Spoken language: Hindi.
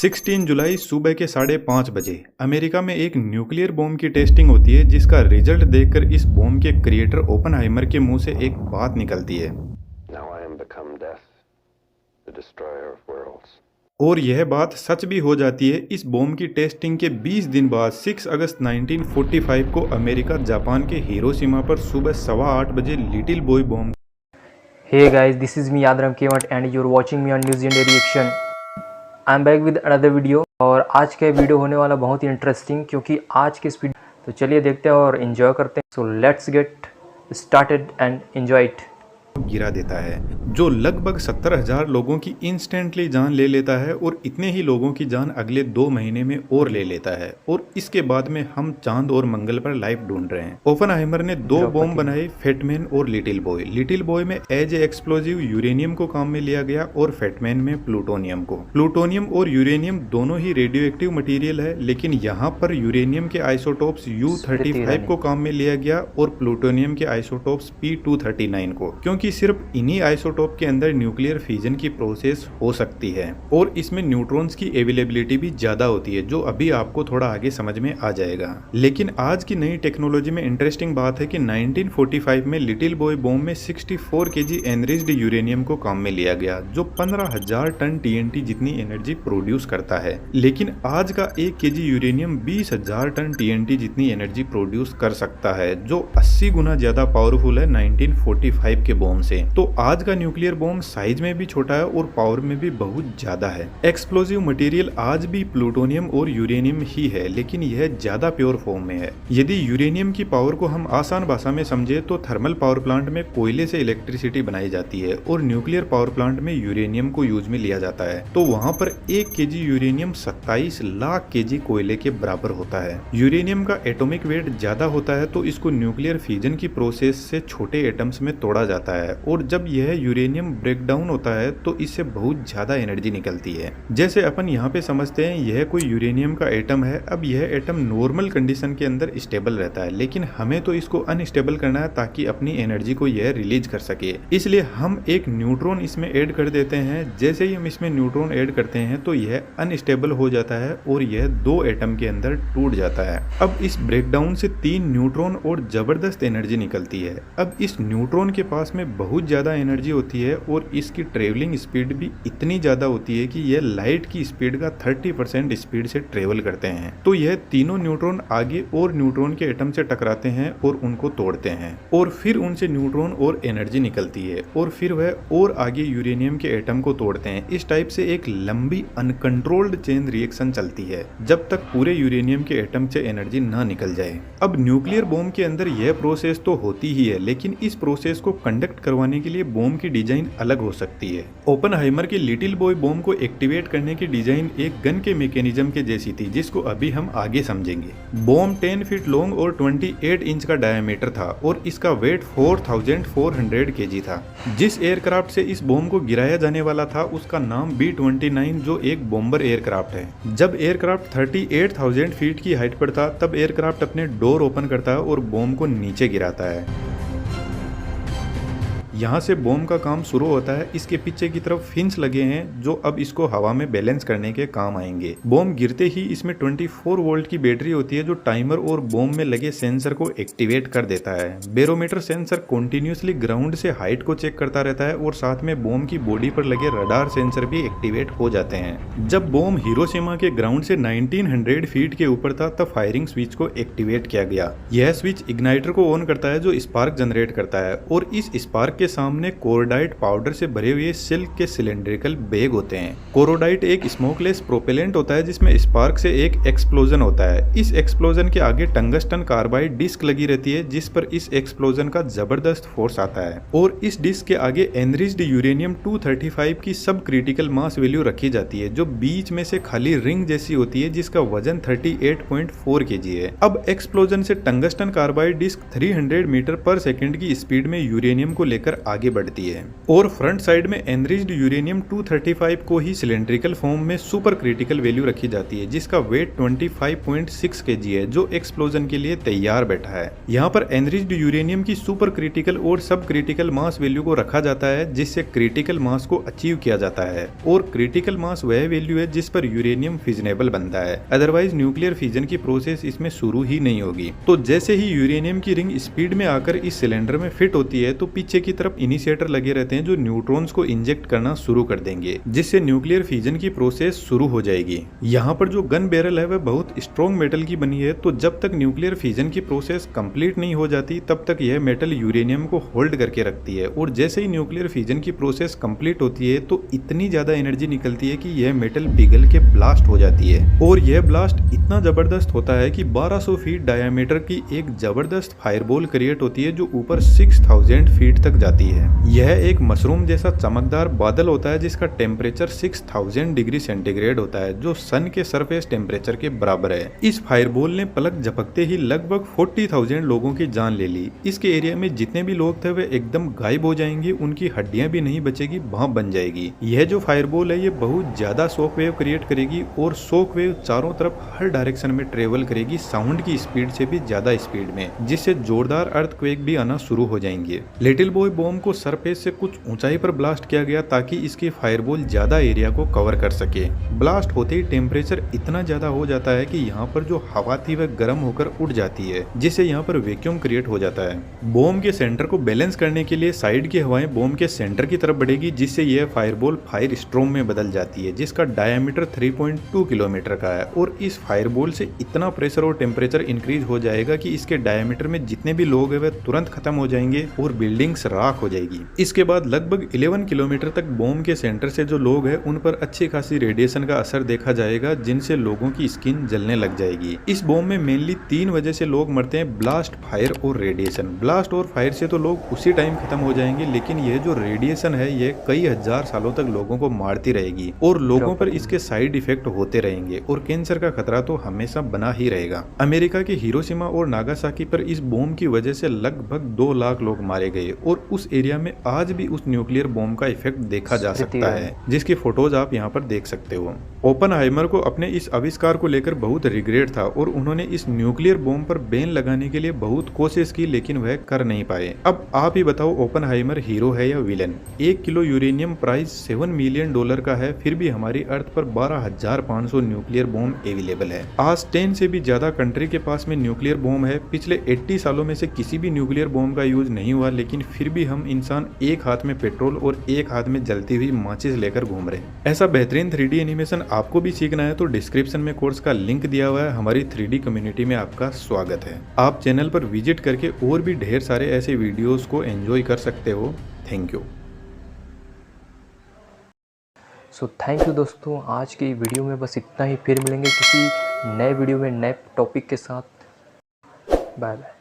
16 जुलाई सुबह के 5:30 बजे अमेरिका में एक न्यूक्लियर बॉम्ब की टेस्टिंग होती है, जिसका रिजल्ट देखकर इस बॉम्ब के क्रिएटर ओपनहाइमर के मुंह से एक बात निकलती है। और यह बात सच भी हो जाती है। इस बॉम्ब की टेस्टिंग के 20 दिन बाद 6 अगस्त 1945 को अमेरिका जापान के हिरोशिमा पर सुबह 8:15 बजे little boy bomb. Hey guys, this is me Adram Kewant and you're watching me on News India Reaction. I'm back with another video और आज का वीडियो होने वाला बहुत ही इंटरेस्टिंग, क्योंकि आज के इस वीडियो तो चलिए देखते हैं और एंजॉय करते हैं। So let's get started and enjoy it. गिरा देता है, जो लगभग 70,000 लोगों की इंस्टेंटली जान ले लेता है और इतने ही लोगों की जान अगले 2 महीने में और ले लेता है। और इसके बाद में हम चांद और मंगल पर लाइफ ढूंढ रहे हैं। ओपनहाइमर ने 2 बॉम्ब बनाए, फेटमैन और लिटिल बॉय। लिटिल बॉय में एज ए एक्सप्लोजिव यूरेनियम को काम में लिया गया और फेटमैन में प्लूटोनियम को। प्लूटोनियम और यूरेनियम दोनों ही रेडियो एक्टिव मटीरियल है, लेकिन यहाँ पर यूरेनियम के आइसोटोप्स U-35 को काम में लिया गया और प्लूटोनियम के आइसोटोप्स P-239 को, क्योंकि सिर्फ इन्हीं आइसोटोप के अंदर न्यूक्लियर फ्यूजन की प्रोसेस हो सकती है और इसमें न्यूट्रॉन्स की अवेलेबिलिटी भी ज्यादा होती है, जो अभी आपको थोड़ा आगे समझ में आ जाएगा। लेकिन आज की नई टेक्नोलॉजी में इंटरेस्टिंग बात है कि 1945 में लिटिल बॉय बॉम्ब में 64 kg एनरिच्ड यूरेनियम को काम में लिया गया, जो 15,000 टन TNT जितनी एनर्जी प्रोड्यूस करता है। लेकिन आज का 1 kg यूरेनियम 20,000 टन TNT जितनी एनर्जी प्रोड्यूस कर सकता है, जो 80 गुना ज्यादा पावरफुल है 1945 के बॉम्ब से। तो आज का न्यूक्लियर बॉम्ब साइज में भी छोटा है और पावर में भी बहुत ज्यादा है। एक्सप्लोजिव मटेरियल आज भी प्लूटोनियम और यूरेनियम ही है, लेकिन यह ज्यादा प्योर फॉर्म में है। यदि यूरेनियम की पावर को हम आसान भाषा में समझे तो थर्मल पावर प्लांट में कोयले से इलेक्ट्रिसिटी बनाई जाती है और न्यूक्लियर पावर प्लांट में यूरेनियम को यूज में लिया जाता है। तो वहाँ पर 1 kg यूरेनियम 27 लाख kg कोयले के बराबर होता है। यूरेनियम का एटॉमिक वेट ज्यादा होता है, तो इसको न्यूक्लियर फ्यूजन की प्रोसेस से छोटे एटम्स में तोड़ा जाता है और जब यह यूरेनियम ब्रेक डाउन होता है तो इससे बहुत ज्यादा एनर्जी निकलती है। जैसे अपन यहाँ पे समझते हैं यह कोई यूरेनियम का एटम है। अब यह एटम नॉर्मल कंडीशन के अंदर स्टेबल रहता है, लेकिन हमें तो इसको अनस्टेबल करना है ताकि अपनी एनर्जी को यह रिलीज कर सके। इसलिए हम एक न्यूट्रॉन इसमें ऐड कर देते हैं। जैसे ही हम इसमें न्यूट्रॉन ऐड करते हैं तो यह अनस्टेबल हो जाता है और यह 2 एटम के अंदर टूट जाता है। अब इस ब्रेकडाउन से 3 न्यूट्रॉन और जबरदस्त एनर्जी निकलती है। अब इस न्यूट्रॉन के पास में बहुत ज्यादा एनर्जी होती है और इसकी ट्रेवलिंग स्पीड भी इतनी ज्यादा होती है कि यह लाइट की स्पीड का 30% स्पीड से ट्रेवल करते हैं। तो यह तीनों न्यूट्रॉन आगे और न्यूट्रॉन के एटम से टकराते हैं और उनको तोड़ते हैं और फिर उनसे न्यूट्रॉन और एनर्जी निकलती है और फिर वह और आगे यूरेनियम के एटम को तोड़ते हैं। इस टाइप से एक लंबी अनकंट्रोल्ड चेन रिएक्शन चलती है जब तक पूरे यूरेनियम के एटम से एनर्जी ना निकल जाए। अब न्यूक्लियर बॉम्ब के अंदर यह प्रोसेस तो होती ही है, लेकिन इस प्रोसेस को कंडक्ट करवाने के लिए बॉम्ब की डिजाइन अलग हो सकती है। ओपनहाइमर के लिटिल बॉय बॉम्ब को एक्टिवेट करने की डिजाइन एक गन के मैकेनिज्म के जैसी थी, जिसको अभी हम आगे समझेंगे। बॉम्ब 10 फीट लॉन्ग और 28 इंच का डायमीटर था और इसका वेट 4,400 kg था। जिस एयरक्राफ्ट से इस बॉम्ब को गिराया जाने वाला था उसका नाम B-29, जो एक बॉम्बर एयरक्राफ्ट है। जब एयरक्राफ्ट 38,000 फीट की हाइट पर था तब एयरक्राफ्ट अपने डोर ओपन करता है और बॉम्ब को नीचे गिराता है। यहाँ से बॉम्ब का काम शुरू होता है। इसके पीछे की तरफ फिन्स लगे हैं जो अब इसको हवा में बैलेंस करने के काम आएंगे। बॉम्ब गिरते ही इसमें 24 वोल्ट की बैटरी होती है, जो टाइमर और बॉम्ब में लगे सेंसर को एक्टिवेट कर देता है। बैरोमीटर सेंसर कंटिन्यूअसली ग्राउंड से हाइट को चेक करता रहता है और साथ में बॉम्ब की बॉडी पर लगे रडार सेंसर भी एक्टिवेट हो जाते हैं। जब बॉम्ब हिरोशिमा के ग्राउंड से 1900 फीट के ऊपर था तब फायरिंग स्विच को एक्टिवेट किया गया। यह स्विच इग्नाइटर को ऑन करता है जो स्पार्क जनरेट करता है और इस स्पार्क के सामने कोरोडाइट पाउडर से भरे हुए सिल्क के सिलेंड्रिकल बैग होते हैं। कोरोडाइट एक स्मोकलेस प्रोपेलेंट होता है जिसमें स्पार्क से एक एक्सप्लोजन होता है। इस एक्सप्लोजन के आगे टंगस्टन कार्बाइड डिस्क लगी रहती है, जिस पर इस एक्सप्लोजन का जबरदस्त फोर्स आता है और इस डिस्क के आगे एनरिच्ड यूरेनियम 235 की सब क्रिटिकल मास वैल्यू रखी जाती है, जो बीच में से खाली रिंग जैसी होती है, जिसका वजन 38.4 kg है। अब एक्सप्लोजन से टंगस्टन कार्बाइड डिस्क 300 मीटर पर सेकंड की स्पीड में यूरेनियम को लेकर आगे बढ़ती है। और फ्रंट साइड में एनरिच्ड यूरेनियम 235 को ही सिलेंड्रिकल फॉर्म में सुपर क्रिटिकल वैल्यू रखी जाती है, जिसका वेट 25.6 kg है, जो एक्सप्लोजन के लिए तैयार बैठा है। यहाँ पर एनरिच्ड यूरेनियम की सुपर क्रिटिकल और सब क्रिटिकल मास वैल्यू को रखा जाता है, जिससे क्रिटिकल मास को अचीव किया जाता है। और क्रिटिकल मास वह वैल्यू है जिस पर यूरेनियम फिजनेबल बनता है, अदरवाइज न्यूक्लियर फिजन की प्रोसेस इसमें शुरू ही नहीं होगी। तो जैसे ही यूरेनियम की रिंग स्पीड में आकर इस सिलेंडर में फिट होती है, तो पीछे की तरफ इनिशिएटर लगे रहते हैं जो न्यूट्रॉन्स को इंजेक्ट करना शुरू कर देंगे, जिससे न्यूक्लियर फिजन की प्रोसेस शुरू हो जाएगी। यहाँ पर जो गन बैरल है वह बहुत स्ट्रॉन्ग मेटल की बनी है, तो जब तक न्यूक्लियर फिजन की प्रोसेस कंप्लीट नहीं हो जाती तब तक यह मेटल यूरेनियम को होल्ड करके रखती है। और जैसे ही न्यूक्लियर फिजन की प्रोसेस कंप्लीट होती है तो इतनी ज्यादा एनर्जी निकलती है कि यह मेटल पिघल के ब्लास्ट हो जाती है। और यह ब्लास्ट इतना जबरदस्त होता है कि 1200 फीट डायमीटर की एक जबरदस्त फायरबॉल क्रिएट होती है जो ऊपर 6000 फीट तक जाती है। यह एक मशरूम जैसा चमकदार बादल होता है जिसका टेम्परेचर 6000 डिग्री सेंटीग्रेड होता है, जो सन के सरफेस टेम्परेचर के बराबर है। इस फायरबॉल ने पलक झपकते ही लगभग 40,000 लोगों की जान ले ली। इसके एरिया में जितने भी लोग थे वे एकदम गायब हो जाएंगे, उनकी हड्डियां भी नहीं बचेगी, भाप बन जाएगी। यह जो फायरबॉल है ये बहुत ज्यादा शॉक वेव क्रिएट करेगी और शॉक वेव चारों तरफ हर डायरेक्शन में ट्रेवल करेगी, साउंड की स्पीड से भी ज्यादा स्पीड में, जिससे जोरदार अर्थक्वेक भी आना शुरू हो जाएंगे। लिटिल बॉय बॉम्ब को सरफेस से कुछ ऊंचाई पर ब्लास्ट किया गया ताकि इसकी फायरबॉल ज्यादा एरिया को कवर कर सके। ब्लास्ट होते ही टेम्परेचर इतना ज्यादा हो जाता है कि यहाँ पर जो हवा थी वह गर्म होकर उड़ जाती है, जिससे यहाँ पर वैक्यूम क्रिएट हो जाता है। बॉम्ब के सेंटर को बैलेंस करने के लिए साइड की हवाएं बॉम्ब के सेंटर की तरफ बढ़ेगी, जिससे यह फायरबॉल फायर स्ट्रोम में बदल जाती है, जिसका डायमीटर 3.2 किलोमीटर का है। और इस फायरबॉल से इतना प्रेशर और टेम्परेचर इंक्रीज हो जाएगा कि इसके डायमीटर में जितने भी लोग हैं वे तुरंत खत्म हो जाएंगे और बिल्डिंग्स राख हो जाएगी। इसके बाद लगभग 11 किलोमीटर तक बॉम्ब के सेंटर से जो लोग हैं उन पर अच्छी खासी रेडिएशन का असर देखा जाएगा, जिनसे लोगों की स्किन जलने लग जाएगी। इस बॉम्ब में मेनली 3 वजह से लोग मरते हैं: ब्लास्ट, फायर और रेडिएशन। ब्लास्ट और फायर से तो लोग उसी टाइम खत्म हो जाएंगे, लेकिन यह जो रेडिएशन है यह कई हजार सालों तक लोगों को मारती रहेगी और लोगों पर इसके साइड इफेक्ट होते रहेंगे और कैंसर का खतरा तो हमेशा बना ही रहेगा। अमेरिका के हिरोशिमा और नागासाकी पर इस बॉम्ब की वजह से लगभग 2 लाख लोग मारे गए और उस एरिया में आज भी उस न्यूक्लियर बॉम्ब का इफेक्ट देखा जा सकता है, जिसकी फोटोज आप यहाँ पर देख सकते हो। ओपनहाइमर को अपने इस आविष्कार को लेकर बहुत रिग्रेट था और उन्होंने इस न्यूक्लियर बॉम्ब पर बैन लगाने के लिए बहुत कोशिश की, लेकिन वह कर नहीं पाए। अब आप ही बताओ, ओपनहाइमर हीरो है या villain? 1 kilo uranium price $7 million का है, फिर भी हमारी अर्थ पर 12,500 न्यूक्लियर बॉम्ब अवेलेबल है। आज 10 से भी ज्यादा कंट्री के पास में न्यूक्लियर बॉम्ब है। पिछले 80 सालों में से किसी भी न्यूक्लियर बॉम्ब का यूज नहीं हुआ, लेकिन फिर भी हम इंसान एक हाथ में पेट्रोल और एक हाथ में जलती हुई माचिस लेकर घूम रहे हैं। ऐसा बेहतरीन 3D एनिमेशन आपको भी सीखना है तो डिस्क्रिप्शन में कोर्स का लिंक दिया हुआ है। हमारी 3D कम्युनिटी में आपका स्वागत है। आप चैनल पर विजिट करके और भी ढेर सारे ऐसे वीडियोस को एंजॉय कर सकते हो। Thank you. So thank you दोस्तों, आज की वीडियो में बस इतना ही। फिर मिलेंगे किसी नए वीडियो में नए टॉपिक के साथ। Bye bye.